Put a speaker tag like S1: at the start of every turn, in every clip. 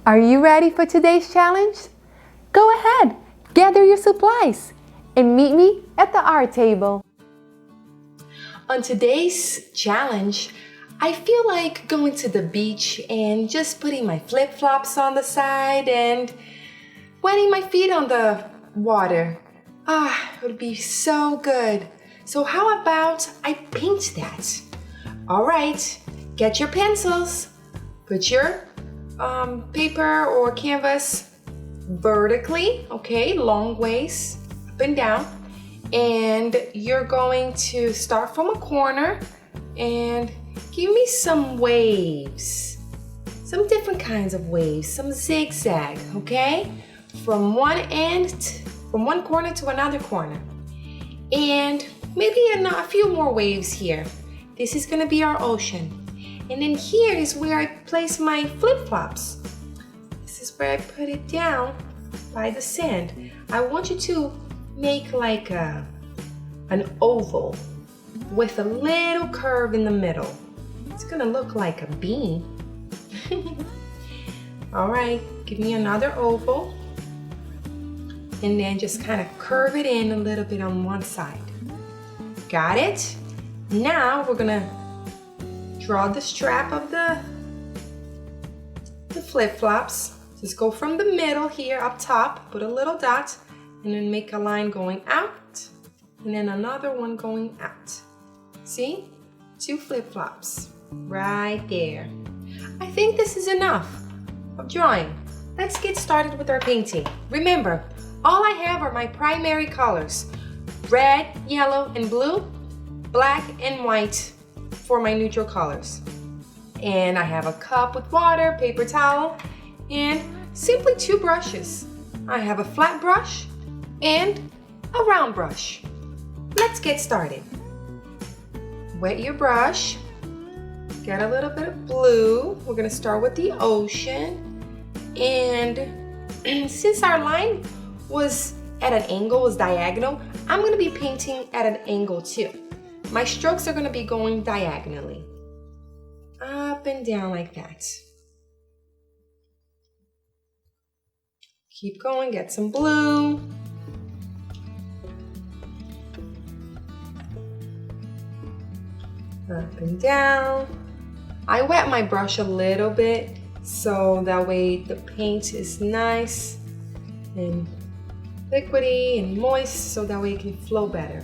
S1: Are you ready for today's challenge? Go ahead, gather your supplies, and meet me at the art table. On today's challenge, I feel like going to the beach and just putting my flip-flops on the side and wetting my feet on the water. It would be so good. So how about I paint that? All right, get your pencils. Put your paper or canvas vertically, okay, long ways, up and down. And you're going to start from a corner and give me some waves, some different kinds of waves, some zigzag, okay? From one corner to another corner. And maybe a few more waves here. This is gonna be our ocean. And then here is where I place my flip-flops. This is where I put it down by the sand. I want you to make like an oval with a little curve in the middle. It's gonna look like a bean. All right, give me another oval. And then just kind of curve it in a little bit on one side. Got it? Now we're gonna draw the strap of the flip-flops. Just go from the middle here up top, put a little dot, and then make a line going out, and then another one going out. See? 2 flip-flops right there. I think this is enough of drawing. Let's get started with our painting. Remember, all I have are my primary colors: red, yellow, and blue, black and white for my neutral colors. And I have a cup with water, paper towel, and simply 2 brushes. I have a flat brush and a round brush. Let's get started. Wet your brush, get a little bit of blue. We're gonna start with the ocean. And since our line was at an angle, was diagonal, I'm gonna be painting at an angle too. My strokes are gonna be going diagonally, up and down like that. Keep going, get some blue. Up and down. I wet my brush a little bit so that way the paint is nice and liquidy and moist, so that way it can flow better.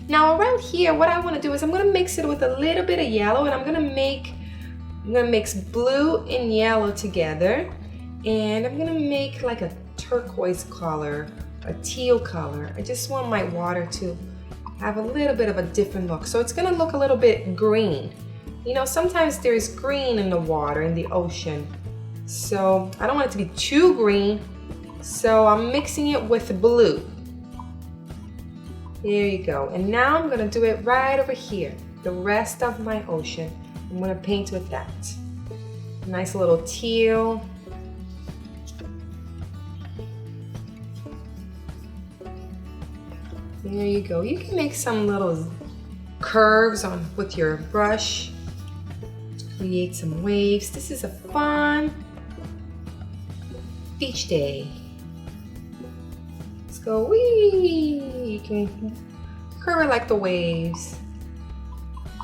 S1: Now around here, what I want to do is I'm going to mix it with a little bit of yellow, and I'm going to mix blue and yellow together, and I'm going to make like a turquoise color, a teal color. I just want my water to have a little bit of a different look. So it's going to look a little bit green. You know, sometimes there's green in the water, in the ocean. So I don't want it to be too green. So I'm mixing it with blue. There you go. And now I'm gonna do it right over here. The rest of my ocean, I'm gonna paint with that. Nice little teal. There you go. You can make some little curves with your brush. Create some waves. This is a fun beach day. Let's go wee. You can curve it like the waves.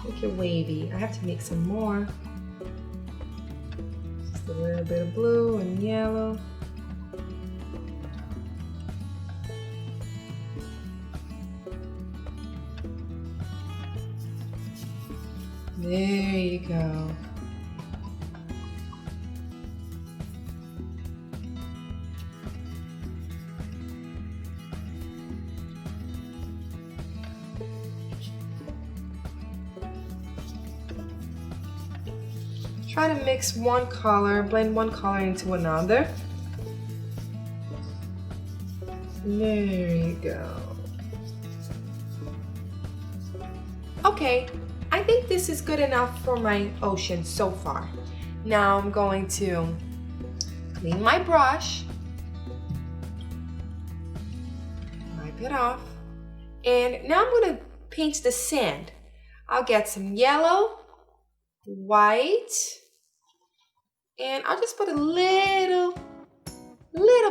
S1: Make it wavy. I have to make some more. Just a little bit of blue and yellow. There you go. Try to mix one color, blend one color into another. There you go. Okay, I think this is good enough for my ocean so far. Now I'm going to clean my brush, wipe it off, and now I'm going to paint the sand. I'll get some yellow, white, And I'll just put a little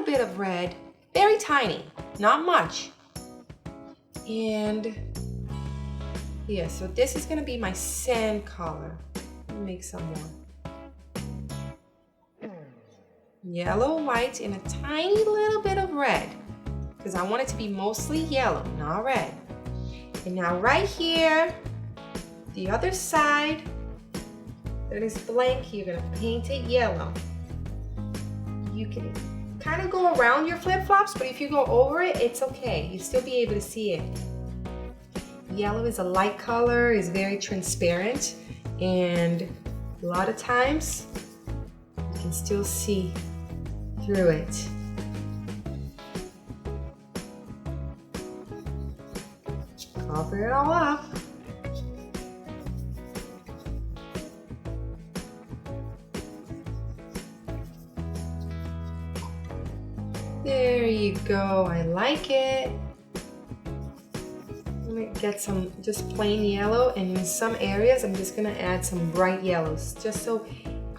S1: bit of red, very tiny, not much. And yeah, so this is gonna be my sand color. Let me make some more. Yellow, white, and a tiny little bit of red, because I want it to be mostly yellow, not red. And now right here, the other side that is blank, you're gonna paint it yellow. You can kind of go around your flip-flops, but if you go over it, it's okay. You'll still be able to see it. Yellow is a light color, is very transparent, and a lot of times you can still see through it. Cover it all up. There you go, I like it. Let me get some just plain yellow, and in some areas I'm just gonna add some bright yellows, just so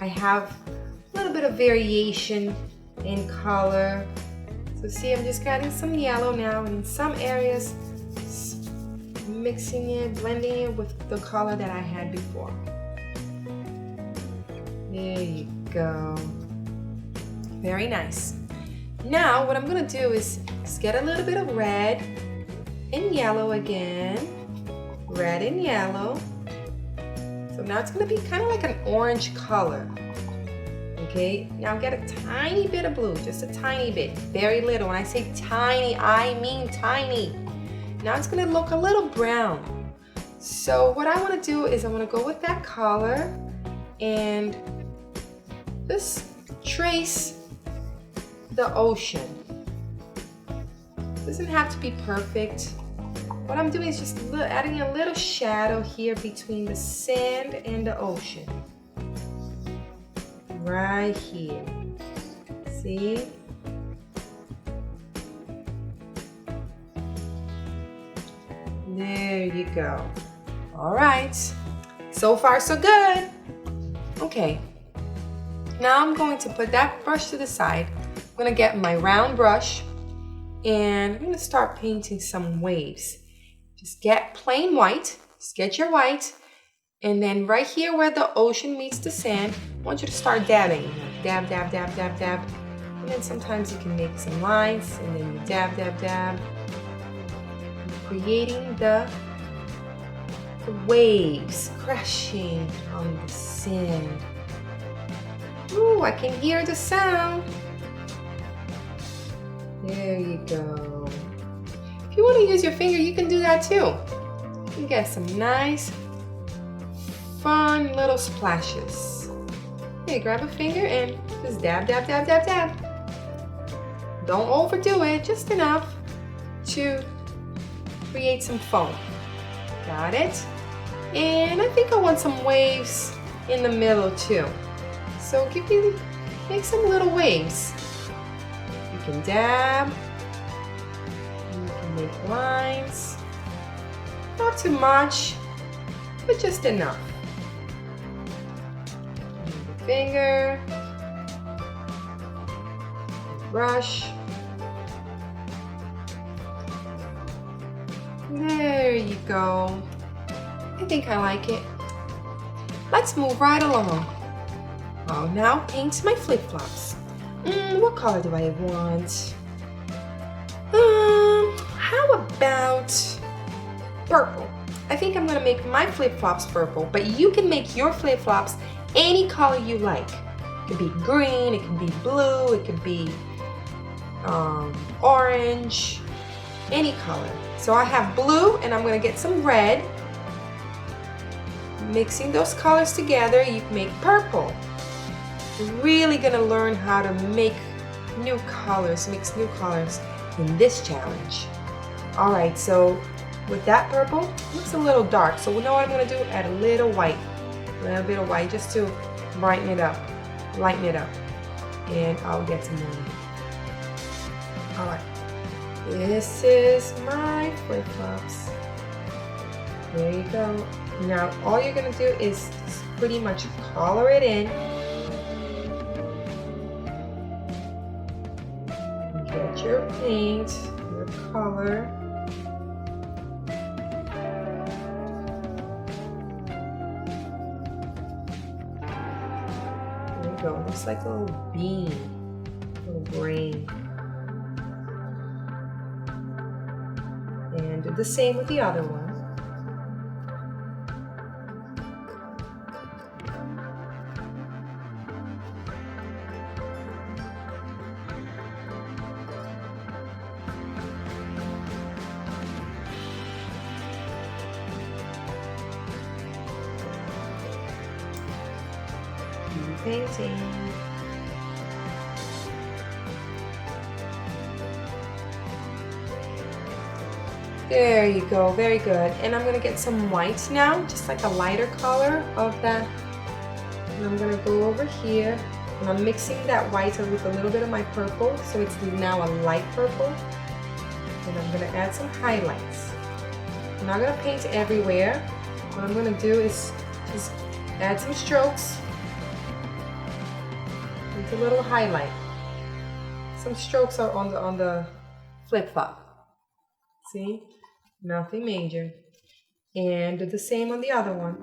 S1: I have a little bit of variation in color. So see, I'm just adding some yellow now, and in some areas mixing it, blending it with the color that I had before. There you go. Very nice. Now what I'm gonna do is just get a little bit of red and yellow again. Red and yellow. So now it's gonna be kind of like an orange color. Okay, now get a tiny bit of blue, just a tiny bit, very little. When I say tiny, I mean tiny. Now it's gonna look a little brown. So what I wanna do is I wanna go with that color and just trace the ocean. Doesn't have to be perfect. What I'm doing is just adding a little shadow here between the sand and the ocean. Right here. See? There you go. All right. So far, so good. Okay. Now I'm going to put that brush to the side. I'm going to get my round brush and I'm going to start painting some waves. Just get plain white. Just get your white. And then right here where the ocean meets the sand, I want you to start dabbing. Dab, dab, dab, dab, dab. And then sometimes you can make some lines and then you dab, dab, dab. Creating the waves crashing on the sand. Ooh, I can hear the sound. There you go. If you want to use your finger, you can do that too. You can get some nice, fun little splashes. Okay, grab a finger and just dab, dab, dab, dab, dab. Don't overdo it, just enough to create some foam. Got it? And I think I want some waves in the middle too. So make some little waves. You can dab, you can make lines. Not too much, but just enough. Finger, brush. There you go. I think I like it. Let's move right along. I'll now paint my flip-flops. What color do I want? How about purple? I think I'm gonna make my flip-flops purple, but you can make your flip-flops any color you like. It could be green, it could be blue, it could be orange, any color. So I have blue and I'm gonna get some red. Mixing those colors together, you can make purple. You're really gonna learn how to make new colors, mix new colors in this challenge. All right, so with that purple, it looks a little dark. So we know what I'm gonna do? Add a little white. A little bit of white just to brighten it up, lighten it up. And I'll get some more. All right, this is my flip-flops. There you go. Now all you're gonna do is pretty much color it in. Get your paint, your color. There you go. Looks like a little bean, a little grain. And do the same with the other one. Painting. There you go, very good. And I'm gonna get some white now, just like a lighter color of that. And I'm gonna go over here, and I'm mixing that white with a little bit of my purple, so it's now a light purple. And I'm gonna add some highlights. I'm not gonna paint everywhere. What I'm gonna do is just add some strokes. A little highlight. Some strokes are on the flip-flop. See? Nothing major. And do the same on the other one.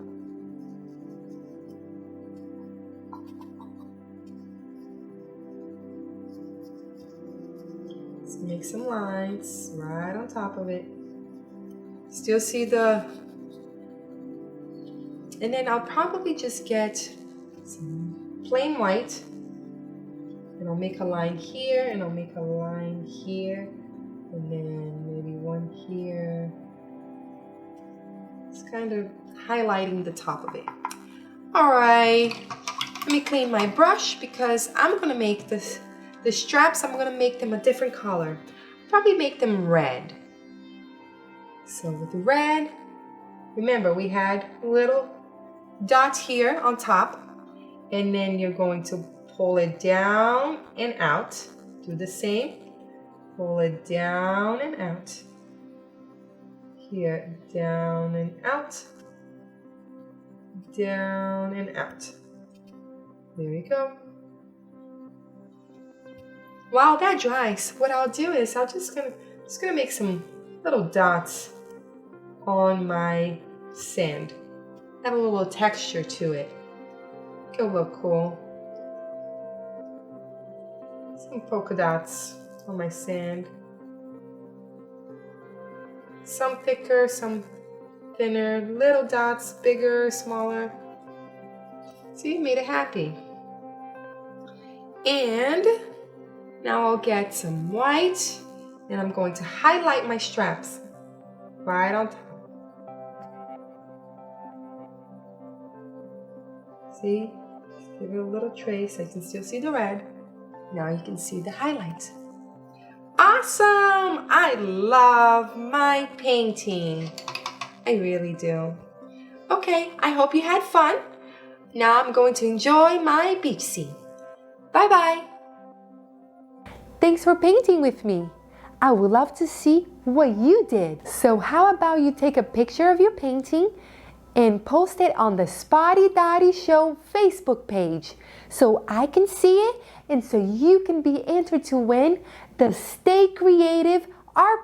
S1: Let's make some lines right on top of it. Still see the... And then I'll probably just get some plain white. And I'll make a line here, and I'll make a line here, and then maybe one here. It's kind of highlighting the top of it. All right, let me clean my brush because I'm gonna make the straps, I'm gonna make them a different color. Probably make them red. So with red, remember we had little dots here on top, and then you're going to pull it down and out. Do the same. Pull it down and out. Here, down and out. Down and out. There you go. While that dries, what I'll do is I'm just gonna make some little dots on my sand. Have a little texture to it. It'll look cool. Some polka dots on my sand. Some thicker, some thinner, little dots, bigger, smaller. See, made it happy. And now I'll get some white, and I'm going to highlight my straps right on top. See, just give it a little trace. I can still see the red. Now you can see the highlights. Awesome! I love my painting. I really do. Okay, I hope you had fun. Now I'm going to enjoy my beach scene. Bye-bye. Thanks for painting with me. I would love to see what you did. So how about you take a picture of your painting and post it on the Spotty Dotty Show Facebook page so I can see it and so you can be entered to win the Stay Creative Art